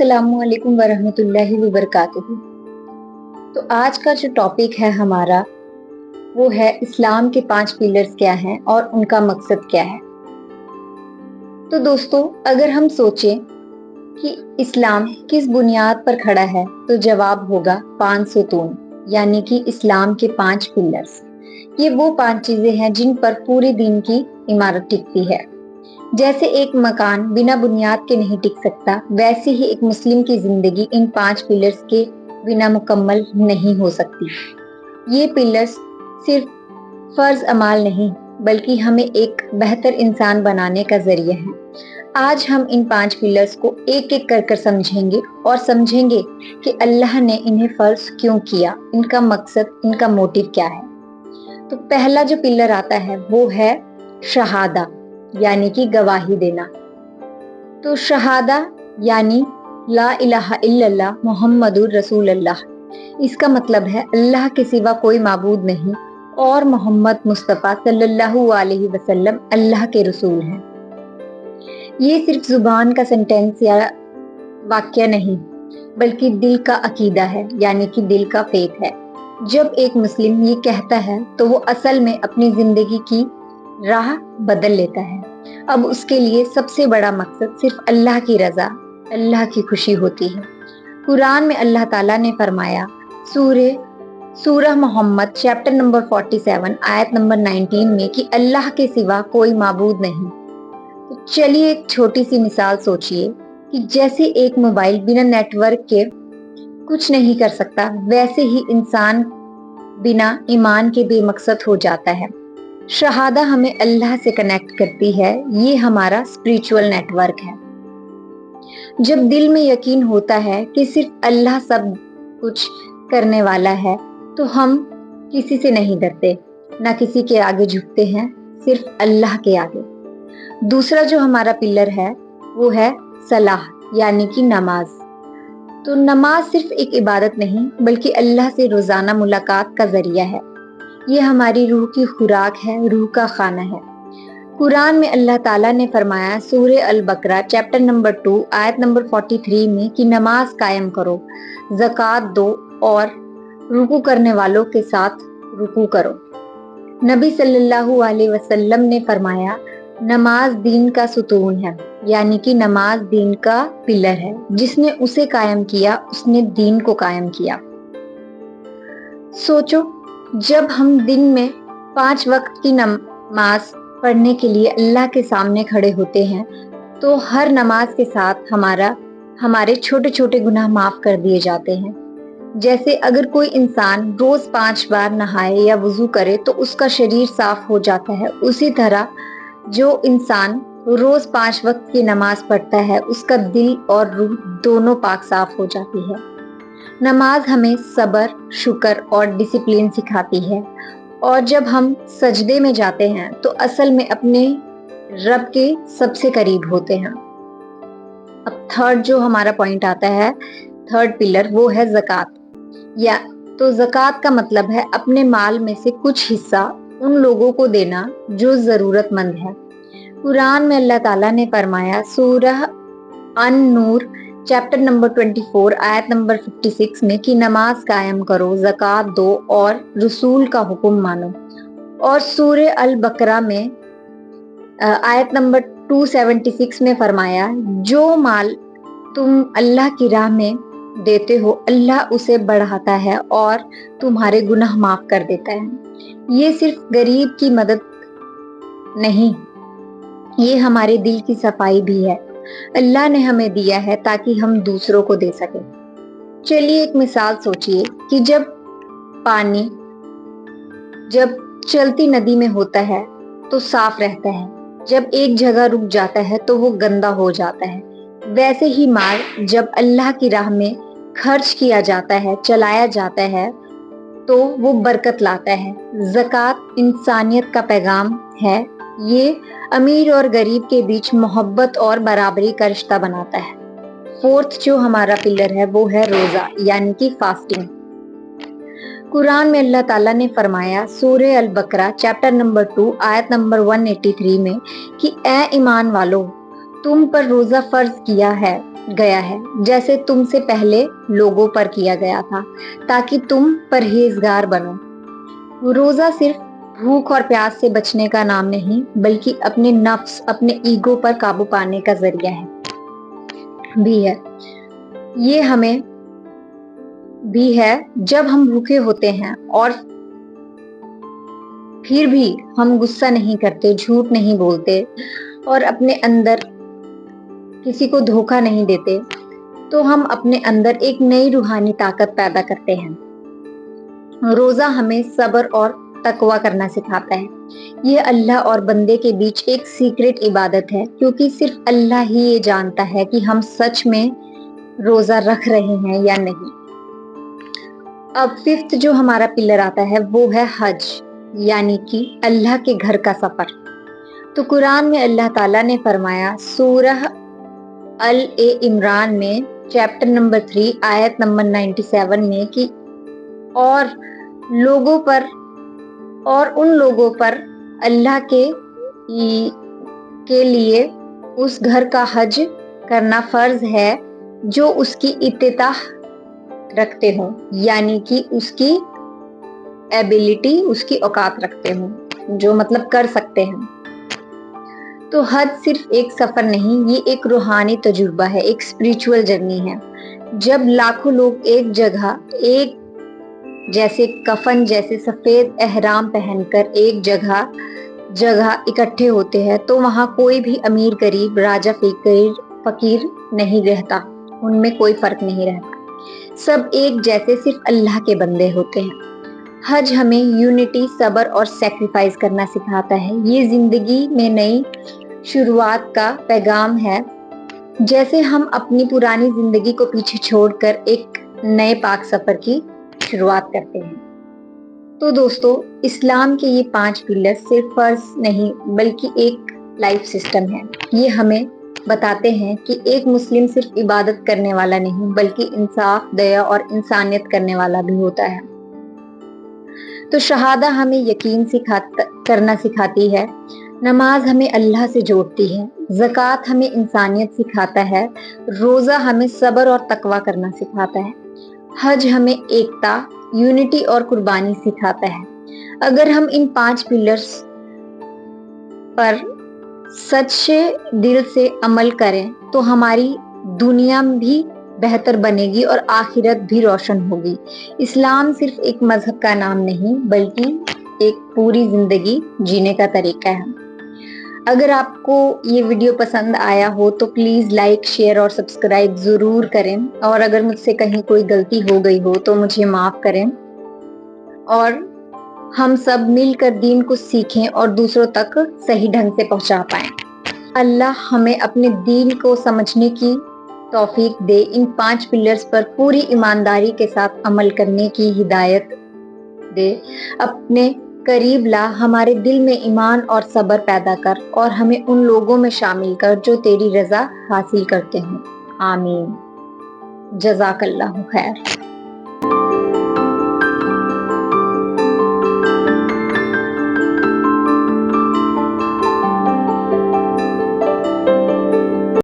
अस्सलामु अलैकुम वरहमतुल्लाहि वबरकातुहू। तो आज का जो टॉपिक है हमारा वो है इस्लाम के 5 पिलर्स क्या हैं और उनका मकसद क्या है। तो दोस्तों, अगर हम सोचें कि इस्लाम किस बुनियाद पर खड़ा है तो जवाब होगा 5 सुतून, यानी कि इस्लाम के 5 पिलर्स। ये वो 5 चीजें हैं जिन पर पूरे दिन की इमारत टिकती है। जैसे एक मकान बिना बुनियाद के नहीं टिक सकता, वैसे ही एक मुस्लिम की जिंदगी इन 5 पिलर्स के बिना मुकम्मल नहीं हो सकती। ये पिलर्स सिर्फ फर्ज अमाल नहीं बल्कि हमें एक बेहतर इंसान बनाने का जरिया है। आज हम इन 5 पिलर्स को एक एक कर समझेंगे और समझेंगे कि अल्लाह ने इन्हें फर्ज क्यों किया, इनका मकसद, इनका मोटिव क्या है। तो पहला जो पिलर आता है वो है शहादा, यानी कि गवाही देना। तो शहादा यानी ला इलाहा इल्लल्लाह मुहम्मदुर रसूलुल्लाह। इसका मतलब है अल्लाह के सिवा कोई माबूद नहीं और मोहम्मद मुस्तफ़ा सल्लल्लाहु अलैहि वसल्लम अल्लाह के रसूल हैं। ये सिर्फ जुबान का सेंटेंस या वाक्य नहीं बल्कि दिल का अकीदा है, यानी कि दिल का फेथ है। जब एक मुस्लिम ये कहता है तो वो असल में अपनी जिंदगी की राह बदल लेता है। अब उसके लिए सबसे बड़ा मकसद सिर्फ अल्लाह की रजा, अल्लाह की खुशी होती है। कुरान में अल्लाह ताला ने फरमाया सूरह मोहम्मद चैप्टर नंबर 47 आयत नंबर 19 में कि अल्लाह के सिवा कोई माबूद नहीं। तो चलिए एक छोटी सी मिसाल सोचिए कि जैसे एक मोबाइल बिना नेटवर्क के कुछ नहीं कर सकता, वैसे ही इंसान बिना ईमान के बेमकसद हो जाता है। शहादा हमें अल्लाह से कनेक्ट करती है, ये हमारा स्पिरिचुअल नेटवर्क है। जब दिल में यकीन होता है कि सिर्फ अल्लाह सब कुछ करने वाला है तो हम किसी से नहीं डरते, ना किसी के आगे झुकते हैं, सिर्फ अल्लाह के आगे। दूसरा जो हमारा पिलर है वो है सलाह, यानी कि नमाज। तो नमाज सिर्फ एक इबादत नहीं बल्कि अल्लाह से रोजाना मुलाकात का जरिया है। ये हमारी रूह की खुराक है, रूह का खाना है। कुरान में अल्लाह ताला ने फरमाया सूरह अल बकरा चैप्टर नंबर 2 आयत नंबर 43 में कि नमाज कायम करो, ज़कात दो और रुकू करने वालों के साथ रुकू करो। नबी सल्लल्लाहु अलैहि वसल्लम ने फरमाया नमाज दीन का सुतून है, यानी कि नमाज दीन का पिलर है। जिसने उसे कायम किया उसने दीन को कायम किया। सोचो, जब हम दिन में 5 वक्त की नमाज पढ़ने के लिए अल्लाह के सामने खड़े होते हैं तो हर नमाज के साथ हमारे छोटे छोटे गुनाह माफ कर दिए जाते हैं। जैसे अगर कोई इंसान रोज 5 बार नहाए या वुजू करे तो उसका शरीर साफ हो जाता है, उसी तरह जो इंसान रोज 5 वक्त की नमाज पढ़ता है उसका दिल और रूह दोनों पाक साफ हो जाती है। नमाज हमें सब्र, शुक्र और डिसिप्लिन सिखाती है और जब हम सजदे में जाते हैं तो असल में अपने रब के सबसे करीब होते हैं। अब थर्ड जो हमारा पॉइंट आता है, थर्ड पिलर, वो है ज़कात। या तो ज़कात का मतलब है अपने माल में से कुछ हिस्सा उन लोगों को देना जो जरूरतमंद है। कुरान में अल्लाह ताला ने फरमाया सूरह अन-नूर चैप्टर नंबर 24 आयत नंबर 56 में कि नमाज कायम करो, ज़कात दो और रसूल का हुक्म मानो। और सूरह अल बकरा में आयत नंबर 276 में फरमाया जो माल तुम अल्लाह की राह में देते हो अल्लाह उसे बढ़ाता है और तुम्हारे गुनाह माफ कर देता है। ये सिर्फ गरीब की मदद नहीं, ये हमारे दिल की सफाई भी है। अल्लाह ने हमें दिया है ताकि हम दूसरों को दे सकें। चलिए एक मिसाल सोचिए कि जब पानी चलती नदी में होता है तो साफ रहता है, जब एक जगह रुक जाता है तो वो गंदा हो जाता है। वैसे ही माल जब अल्लाह की राह में खर्च किया जाता है, चलाया जाता है तो वो बरकत लाता है। ज़कात इंसानियत का पैगाम है, ये अमीर और गरीब के बीच मोहब्बत और बराबरी का रिश्ता बनाता है। फोर्थ जो हमारा पिलर है वो है रोजा, यानी कि फास्टिंग। कुरान में अल्लाह ताला ने फरमाया सूरह अल बकरा चैप्टर नंबर 2 आयत नंबर 183 में कि ए ईमान वालो, तुम पर रोजा फर्ज किया है गया है, जैसे तुमसे पहले लोगों पर किया गया था, ताकि तुम परहेजगार बनो। रोजा सिर्फ भूख और प्यास से बचने का नाम नहीं, बल्कि अपने नफ्स, अपने ईगो पर काबू पाने का जरिया भी है। ये हमें भी है, जब हम भूखे होते हैं और फिर भी हम गुस्सा नहीं करते, झूठ नहीं बोलते और अपने अंदर किसी को धोखा नहीं देते, तो हम अपने अंदर एक नई रूहानी ताकत पैदा करते हैं। रोजा हमें सब्र और तकवा करना सिखाता है। ये अल्लाह और बंदे के बीच एक सीक्रेट इबादत है, क्योंकि सिर्फ अल्लाह ही ये जानता है कि हम सच में रोजा रख रहे हैं या नहीं। अब फिफ्थ जो हमारा पिलर आता है वो है हज, यानी कि अल्लाह के घर का सफर। तो कुरान में अल्लाह ताला ने फरमाया सूरह अल इमरान में चैप्टर नंबर 3 आयत नंबर 97 में कि और उन लोगों पर अल्लाह के लिए उस घर का हज करना फर्ज है जो उसकी इत्तिताह रखते हो, यानी कि उसकी एबिलिटी, उसकी औकात रखते हो, जो मतलब कर सकते हैं। तो हज सिर्फ एक सफर नहीं, ये एक रूहानी तजुर्बा है, एक स्पिरिचुअल जर्नी है। जब लाखों लोग एक जगह, एक जैसे कफन जैसे सफेद एहराम पहनकर एक जगह इकट्ठे होते हैं, तो वहां कोई भी अमीर गरीब, राजा फकीर नहीं रहता, उनमें कोई फर्क नहीं रहता, सब एक जैसे सिर्फ अल्लाह के बंदे होते हैं। हज हमें यूनिटी, सब्र और सैक्रिफाइस करना सिखाता है। ये जिंदगी में नई शुरुआत का पैगाम है, जैसे हम अपनी पुरानी जिंदगी को पीछे छोड़कर एक नए पाक सफर की शुरुआत करते हैं। तो दोस्तों, इस्लाम के ये 5 पिलर सिर्फ फर्ज नहीं, बल्कि एक लाइफ सिस्टम है। ये हमें बताते हैं कि एक मुस्लिम सिर्फ इबादत करने वाला नहीं, बल्कि इंसाफ, दया और इंसानियत करने वाला भी होता है। तो शहादा हमें यकीन करना सिखाती है, नमाज हमें अल्लाह से जोड़ती है, ज़कात हमें इंसानियत सिखाता है, रोज़ा हमें सब्र और तकवा करना सिखाता है, हज हमें एकता, यूनिटी और कुर्बानी सिखाता है। अगर हम इन 5 पिलर्स पर सच्चे दिल से अमल करें तो हमारी दुनिया भी बेहतर बनेगी और आखिरत भी रोशन होगी। इस्लाम सिर्फ एक मजहब का नाम नहीं, बल्कि एक पूरी जिंदगी जीने का तरीका है। अगर आपको ये वीडियो पसंद आया हो तो प्लीज लाइक, शेयर और सब्सक्राइब जरूर करें, और अगर मुझसे कहीं कोई गलती हो गई हो तो मुझे माफ करें, और हम सब मिलकर दीन को सीखें और दूसरों तक सही ढंग से पहुंचा पाएं। अल्लाह हमें अपने दीन को समझने की तौफीक दे, इन 5 पिलर्स पर पूरी ईमानदारी के साथ अमल करने की हिदायत दे, अपने करीब ला, हमारे दिल में ईमान और सब्र पैदा कर, और हमें उन लोगों में शामिल कर जो तेरी रजा हासिल करते हैं। आमीन। जज़ाकल्लाहु खैर।